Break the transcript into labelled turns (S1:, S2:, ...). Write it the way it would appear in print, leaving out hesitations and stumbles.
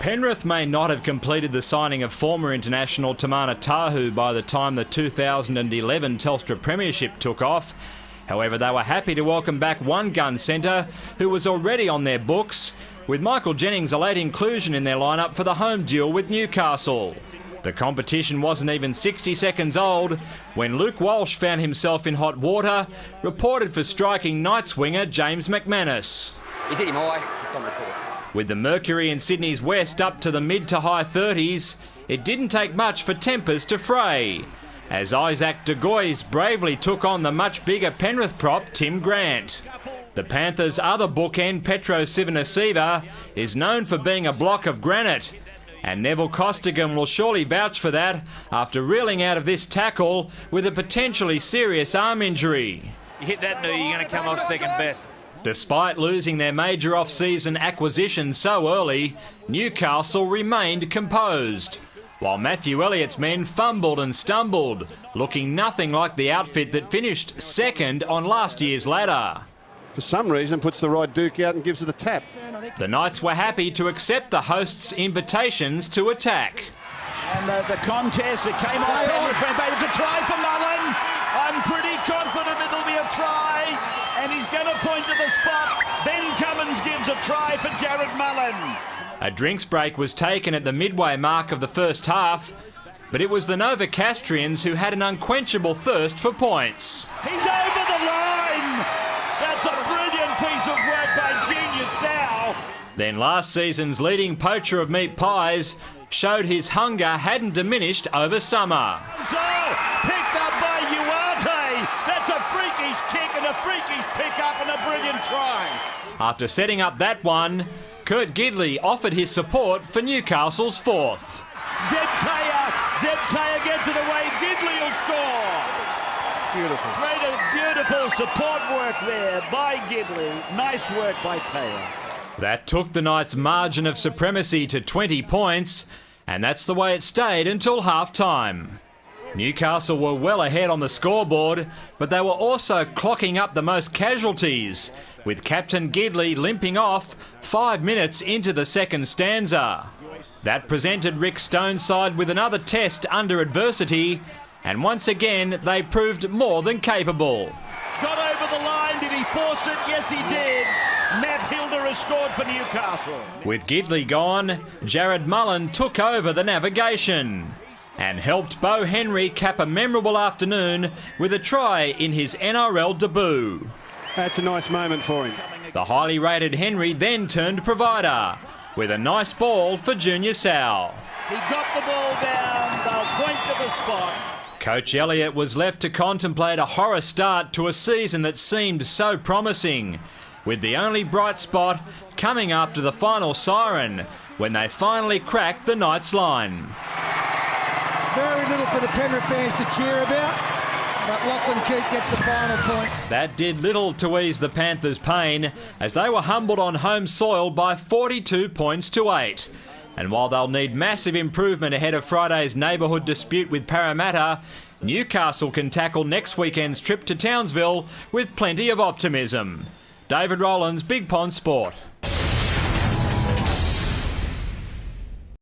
S1: Penrith may not have completed the signing of former international Tamana Tahu by the time the 2011 Telstra Premiership took off. However, they were happy to welcome back one gun centre who was already on their books, with Michael Jennings a late inclusion in their lineup for the home duel with Newcastle. The competition wasn't even 60 seconds old when Luke Walsh found himself in hot water, reported for striking Knights winger James McManus.
S2: He's hit him high. It's on report.
S1: With the mercury in Sydney's west up to the mid to high 30s, it didn't take much for tempers to fray, as Isaac de Gois bravely took on the much bigger Penrith prop Tim Grant. The Panthers' other bookend, Petro Civoniceva, is known for being a block of granite, and Neville Costigan will surely vouch for that after reeling out of this tackle with a potentially serious arm injury.
S3: You hit that knee, you're going to come off second best.
S1: Despite losing their major off-season acquisition so early, Newcastle remained composed, while Matthew Elliott's men fumbled and stumbled, looking nothing like the outfit that finished second on last year's ladder.
S4: For some reason, puts the right Duke out and gives it a tap.
S1: The Knights were happy to accept the hosts' invitations to attack.
S5: And the contest, it came on. It's a try for Mullen. I'm pretty confident it'll be a try, and he's going to point to the spot. Ben Cummins gives a try for Jared Mullen.
S1: A drinks break was taken at the midway mark of the first half, but it was the Novocastrians who had an unquenchable thirst for points.
S5: He's over the line. That's a brilliant piece of work by Junior Sal.
S1: Then last season's leading poacher of meat pies showed his hunger hadn't diminished over summer.
S5: So, picked up by Uarte. That's a freakish kick and a freakish pick-up and a brilliant try.
S1: After setting up that one, Kurt Gidley offered his support for Newcastle's fourth.
S5: Zeb Taylor gets it away. Gidley will score.
S4: Beautiful.
S5: Beautiful support work there by Gidley. Nice work by Taylor.
S1: That took the Knights' margin of supremacy to 20 points, and that's the way it stayed until half-time. Newcastle were well ahead on the scoreboard, but they were also clocking up the most casualties, with Captain Gidley limping off 5 minutes into the second stanza. That presented Rick Stoneside with another test under adversity, and once again they proved more than capable.
S5: Got over the line, did he force it? Yes, he did. Matt Hilder has scored for Newcastle.
S1: With Gidley gone, Jared Mullen took over the navigation and helped Bo Henry cap a memorable afternoon with a try in his NRL debut.
S4: That's a nice moment for him.
S1: The highly rated Henry then turned provider with a nice ball for Junior Sal.
S5: He got the ball down, they'll point to the spot.
S1: Coach Elliott was left to contemplate a horror start to a season that seemed so promising, with the only bright spot coming after the final siren when they finally cracked the Knights line.
S6: Very little for the Penrith fans to cheer about, but Lachlan Keat gets the final points.
S1: That did little to ease the Panthers' pain, as they were humbled on home soil by 42 points to 8. And while they'll need massive improvement ahead of Friday's neighbourhood dispute with Parramatta, Newcastle can tackle next weekend's trip to Townsville with plenty of optimism. David Rowlands, Big Pond Sport.